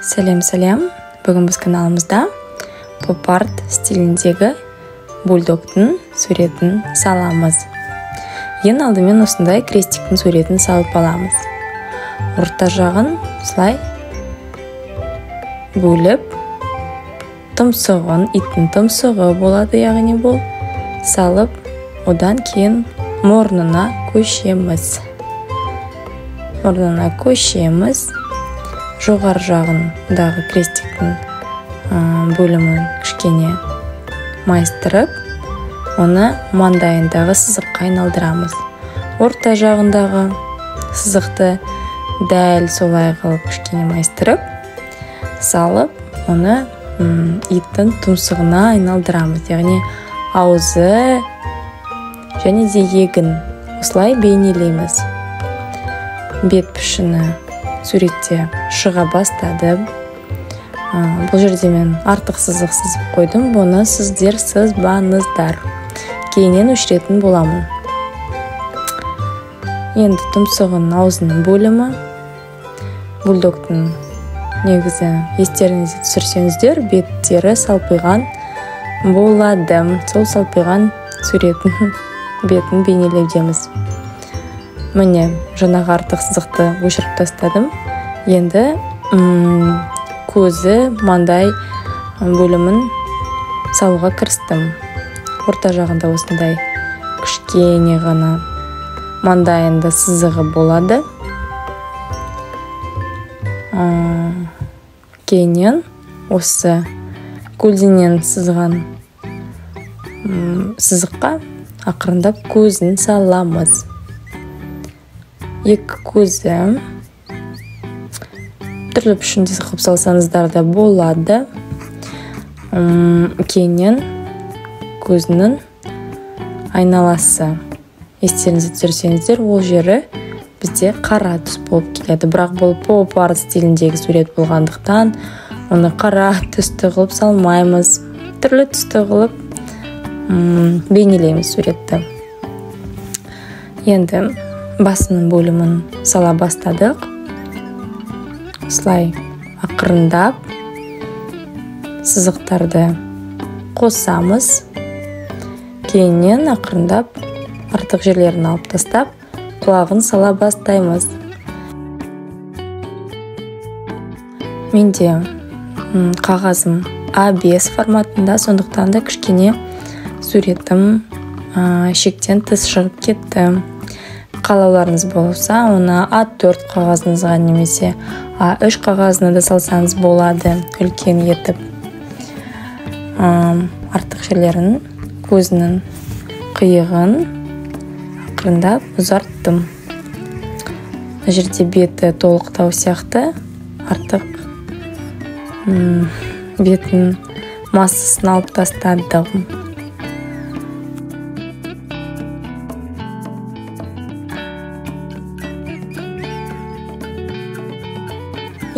Сәлем. Бүгін біз каналымызда поп-арт стиліндегі бульдогтың суретін саламыз. Ең алдымен осындай крестиктің суретін салып аламыз. Орта жағын слай бөліп, тұмсығын, иттің тұмсығы болады, яғни бұл салып, одан кейін мұрнына көшеміз. Жоғар жағындағы крестиктің бөлімін кішкене майыстырып, оны маңдайындағы сызыққа айналдырамыз. Орта жағындағы сызықты дәл солай қылып кішкене майыстырып, салып, оны иттің тұмсығына айналдырамыз. Яғни аузы және де егін осылай бейнелейміз. Бет пішіні суретте шыға бастады. Бұл жерде мен артық сызық сызып қойдым. Бұны сіздер сызбаңыздар. Кейіннен өшіретін боламын. Енді тұмсығын аузының бөлімі. Бульдогтың негізі естеріңізге түсірсеңіздер, беттері салпиған болады. Сол салпиған суретін бетін бейнелеудеміз. Міне, жаңағы артық сызықты өшіріп тастадым. Енді көзі, маңдай бөлімін салуға кірістім. Орта жағында осындай кішкене ғана маңдайында сызығы болады. Кейіннен осы көлденең сызған сызыққа ақырындап көзін саламыз. Екі көзі түрлі пішінде қылып салсаңыздар да болады. Кейіннен көзінің айналасы. Естеріңізге түсірсеңіздер, ол жері бізде қара түс болып келеді. Бірақ бұл поп-арт стиліндегі сурет болғандықтан, оны қара түсті қылып салмаймыз. Түрлі түсті қылып бейнелейміз суретті. Енді басының бөлімін сала бастадық. Осылай ақырындап сызықтарды қосамыз. Кейіннен ақырындап артық жерлерін алып тастап, құлағын сала бастаймыз. Менде қағазым А5 форматында, сондықтан да кішкене суретім шектен тыс шығып кетті. Қалауларыңыз болса, оны А4 қағазыңызға немесе А3 қағазына да салсаңыз болады, үлкен етіп. Артық жерлерін, көзінің қиығын ақырындап ұзарттым. Жерде беті толықтау сияқты артық бетін массасын алып тастадым.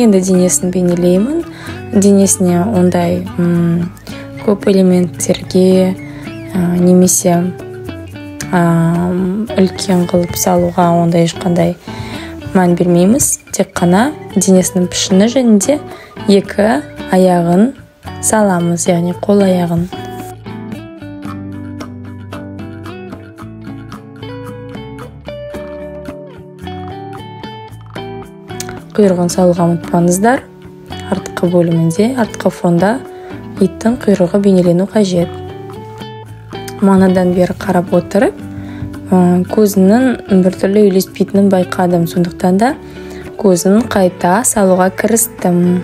Енді денесін бейнелеймін. Денесіне ондай көп элементтерге немесе үлкен қылып салуға ондай ешқандай мән бермейміз. Тек қана денесінің пішіні және де екі аяғын саламыз, яғни қол аяғын. Құйрығын салуға ұмытпаңыздар. Артқы бөлімінде, артқы фонда иттің құйрығы бейнелену қажет. Манадан бері қарап отырып, көзінің біртүрлі үйлеспейтінін байқадым. Сондықтан да көзін қайта салуға кірістім.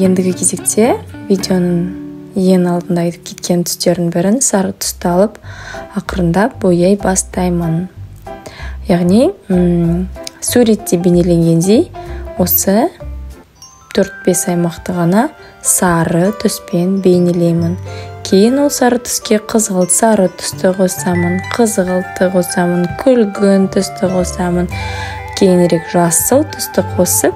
Ендігі кезекте видеоның ең алдында айтып кеткен түстердің бірін сары түсті алып, ақырындап бояй бастаймын. Яғни суретте бейнеленгендей осы 4-5 аймақты ғана сары түспен бейнелеймін. Кейін ол сары түске қызғылт сары түсті қосамын, қызғылтты қосамын, күлгін түсті қосамын. Кейінірек жасыл түсті қосып,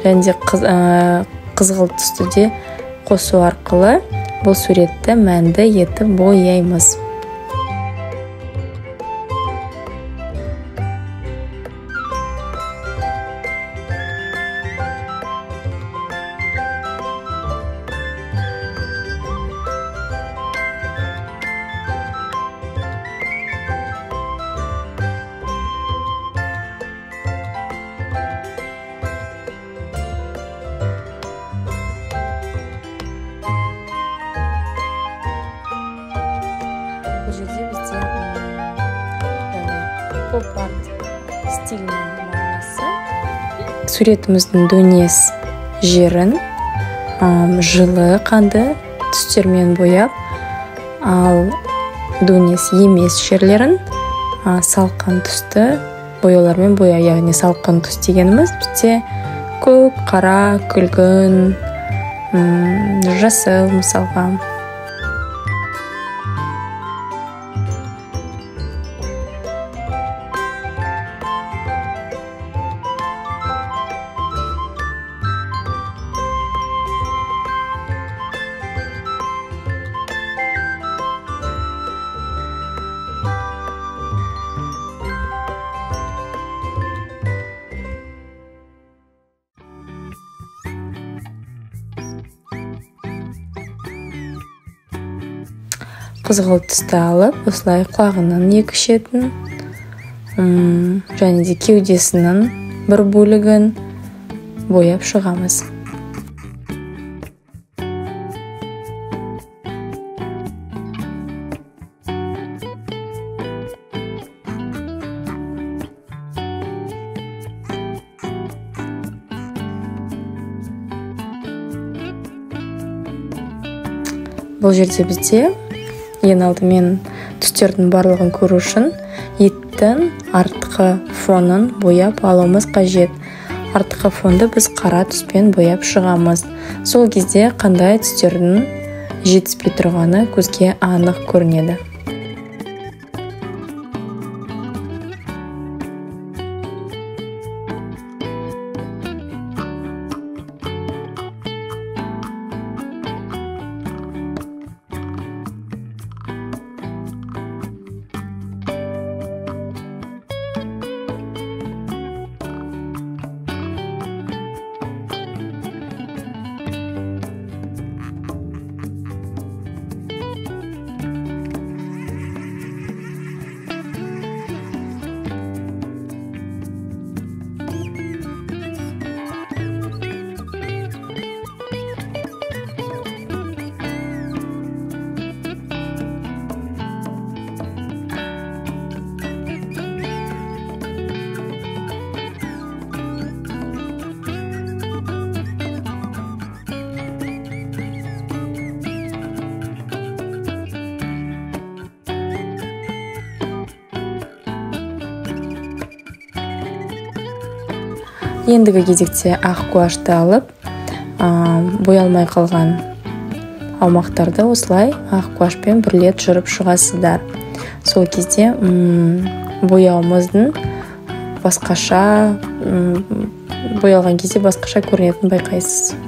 және қызғылт түсті де қосу арқылы бұл суретті мәнді етіп бояймыз. Бұл жерде бізде поп-арт стилінің мағынасы суретіміздің дөңес жерін жылы қанды түстермен бояп, ал дөңес емес жерлерін салқын түсті бояулармен бояу. Яғни салқын түс дегеніміз бізде көк, қара, күлгін, жасыл мысалға. Қызғылт түсті алып, осылай құлағының екі шетін және де кеудесінің бір бөлігін бояп шығамыз. Бұл жерде бізде ең алдымен түстердің барлығын көру үшін еттің артқы фонын бояп алуымыз қажет. Артқы фонды біз қара түспен бояп шығамыз. Сол кезде қандай түстердің жетіспей тұрғаны көзге анық көрінеді. Ендігі кезекте ақ гуашьты алып, боялмай қалған аумақтарды осылай ақ гуашьпен бірлеп жүріп шығасыздар. Сол кезде бояуымыздың басқаша, боялған кезде басқаша көрінетінін байқайсыз.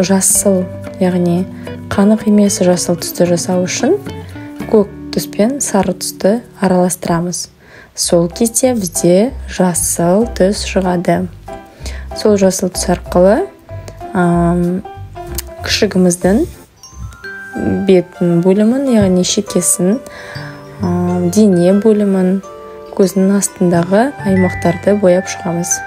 Жасыл, яғни қанық емес жасыл түсті жасау үшін көк түс пен сары түсті араластырамыз. Сол кезде бізде жасыл түс шығады. Сол жасыл түс арқылы күшігіміздің беттің бөлімін, яғни шекесін, дене бөлімін, көзінің астындағы аймақтарды бояп шығамыз.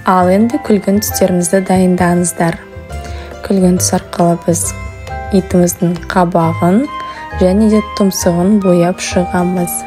Ал енді күлгін түстерімізді дайындаңыздар. Күлгін түс арқылы біз итіміздің қабағын және де тұмсығын бояп шығамыз.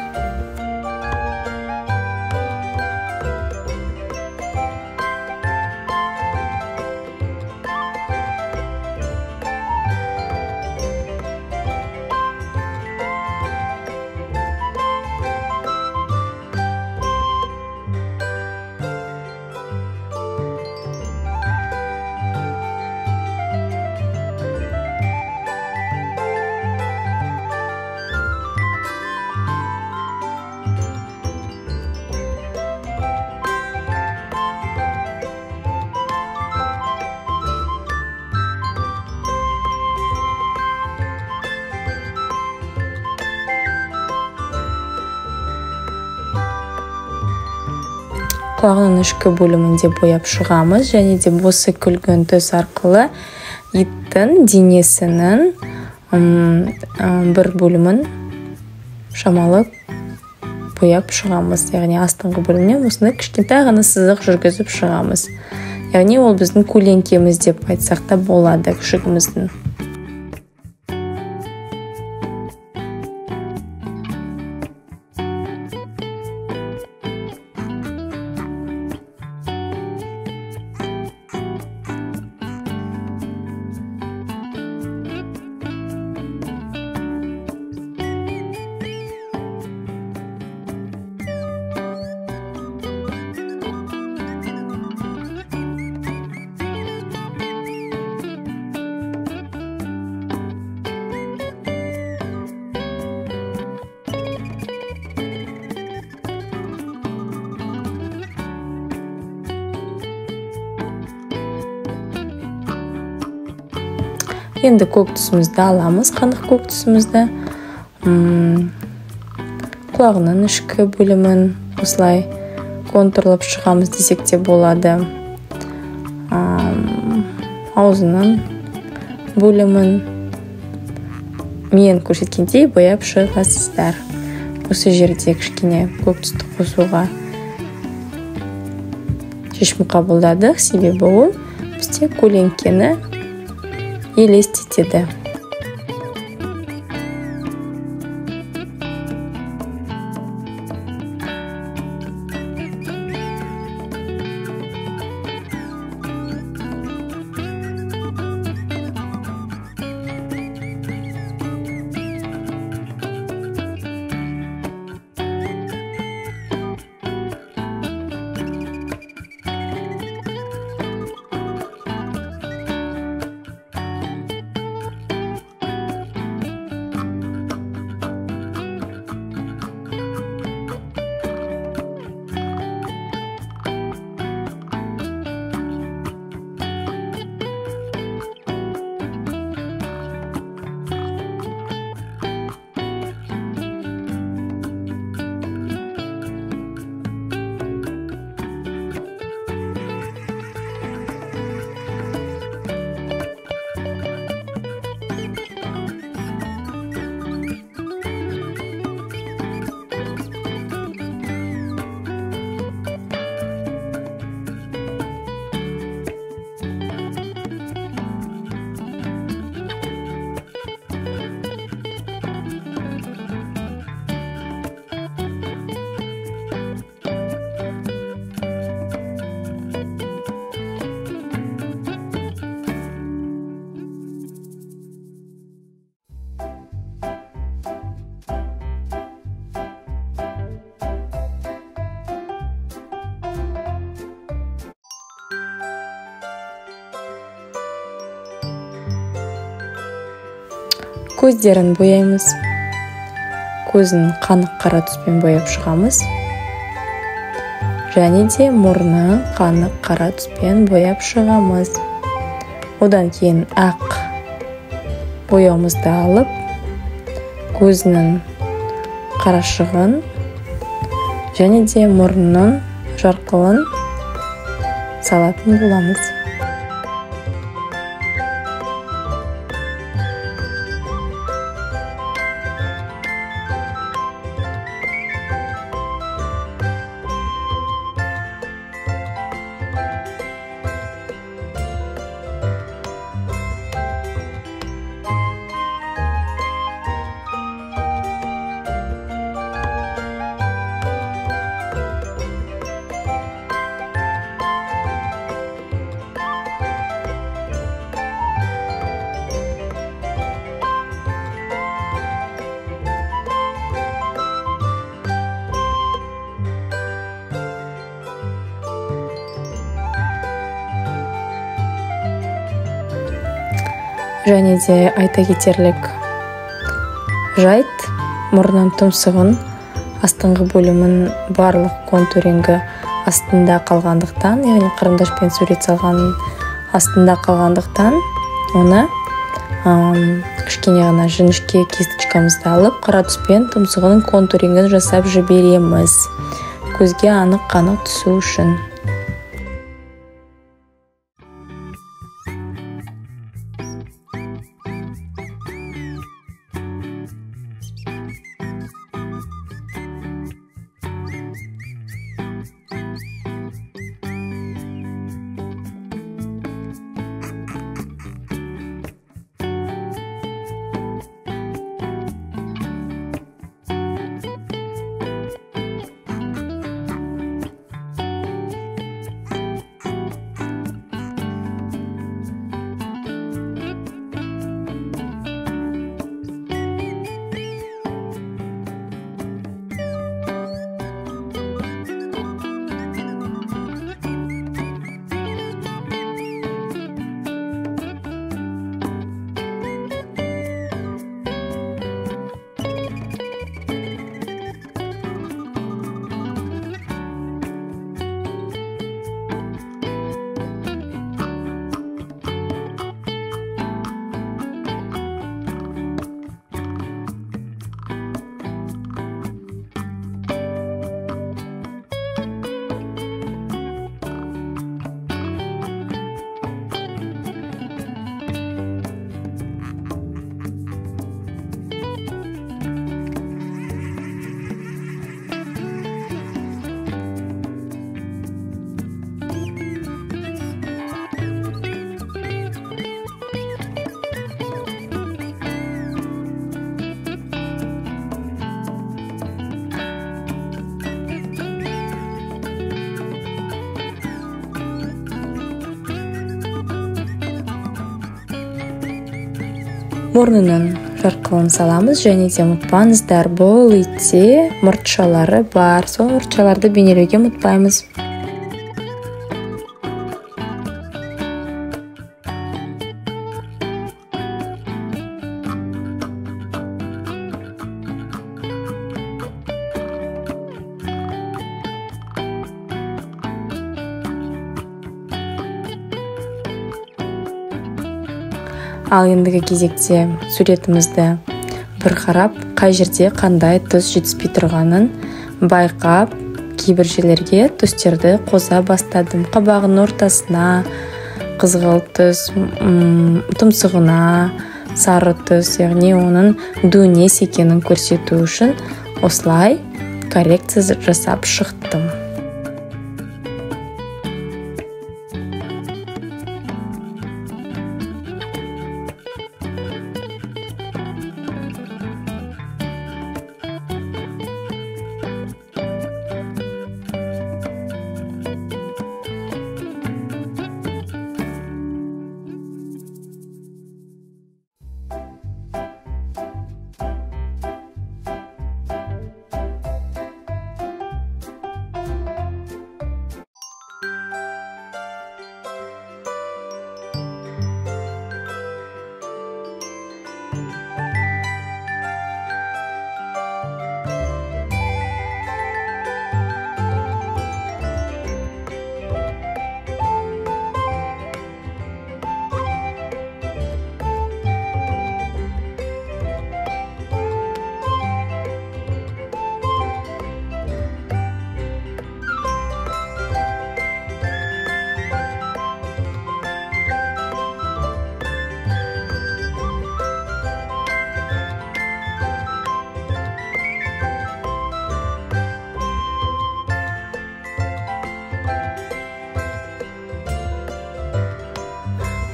Құлағының ішкі бөлімінде бояп шығамыз, және де осы күлгін түс арқылы иттің денесінің бір бөлімін шамалы бояп шығамыз. Яғни астыңғы бөлімнен осындай кішкентай ғана сызық жүргізіп шығамыз. Яғни ол біздің көлеңкеміз деп айтсақ та болады, күшігіміздің. Енді көк түсімізді аламыз, қанық көк түсімізді. Құлағының ішкі бөлімін осылай контурлап шығамыз десек те болады. Аузының бөлімін мен көрсеткендей бояп шығасыздар. Осы жерде кішкене көк түсті қосуға шешім қабылдадық, себебі ол бізде көлеңкені елестетеді. Көздерін бояймыз. Көзін қанық қара түспен бояп шығамыз. Және де мұрнын қанық қара түспен бояп шығамыз. Одан кейін ақ бояуымызды алып, көзінің қарашығын және де мұрнының жарқылын салатын боламыз. Және де айта кетерлік жайт, мұрнның тұмсығын астыңғы бөлімін барлық контурингі астында қалғандықтан, яғни қарындашпен сурет салған астында қалғандықтан, оны кішкене ғана жіңішке кисточкамызды алып, қара түспен тұмсығының контурингін жасап жібереміз, көзге анық-қанық түсу үшін. Мұрнының жарқылын саламыз, және де ұмытпаңыздар, бұл итте мұртшалары бар, сол мұртшаларды бейнелеуге ұмытпаймыз. Ал ендігі кезекте суретімізді бір қарап, қай жерде қандай түс жетіспей тұрғанын байқап, кейбір жерлерге түстерді қоса бастадым. Қабағының ортасына қызғылт түс, тұмсығына сары түс, яғни оның дөңес екенін көрсету үшін осылай коррекция жасап шықтым.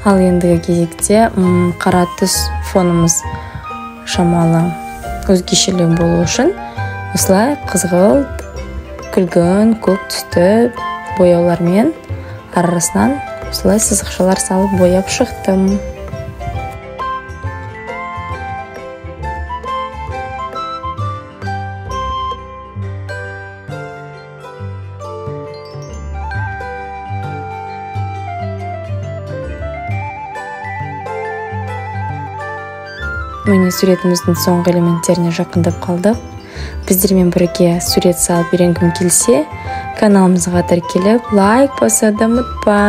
Ал ендігі кезекте қара түс фонымыз шамалы өзгешелеу болу үшін осылай қызғылт, күлгін, көк түсті бояулармен арасынан осылай сызықшалар салып бояп шықтым. Міне суретіміздің соңғы элементтеріне жақындап қалдық. Біздермен бірге сурет салып үйренгім келсе, каналымызға тіркеліп, лайк басуды ұмытпа.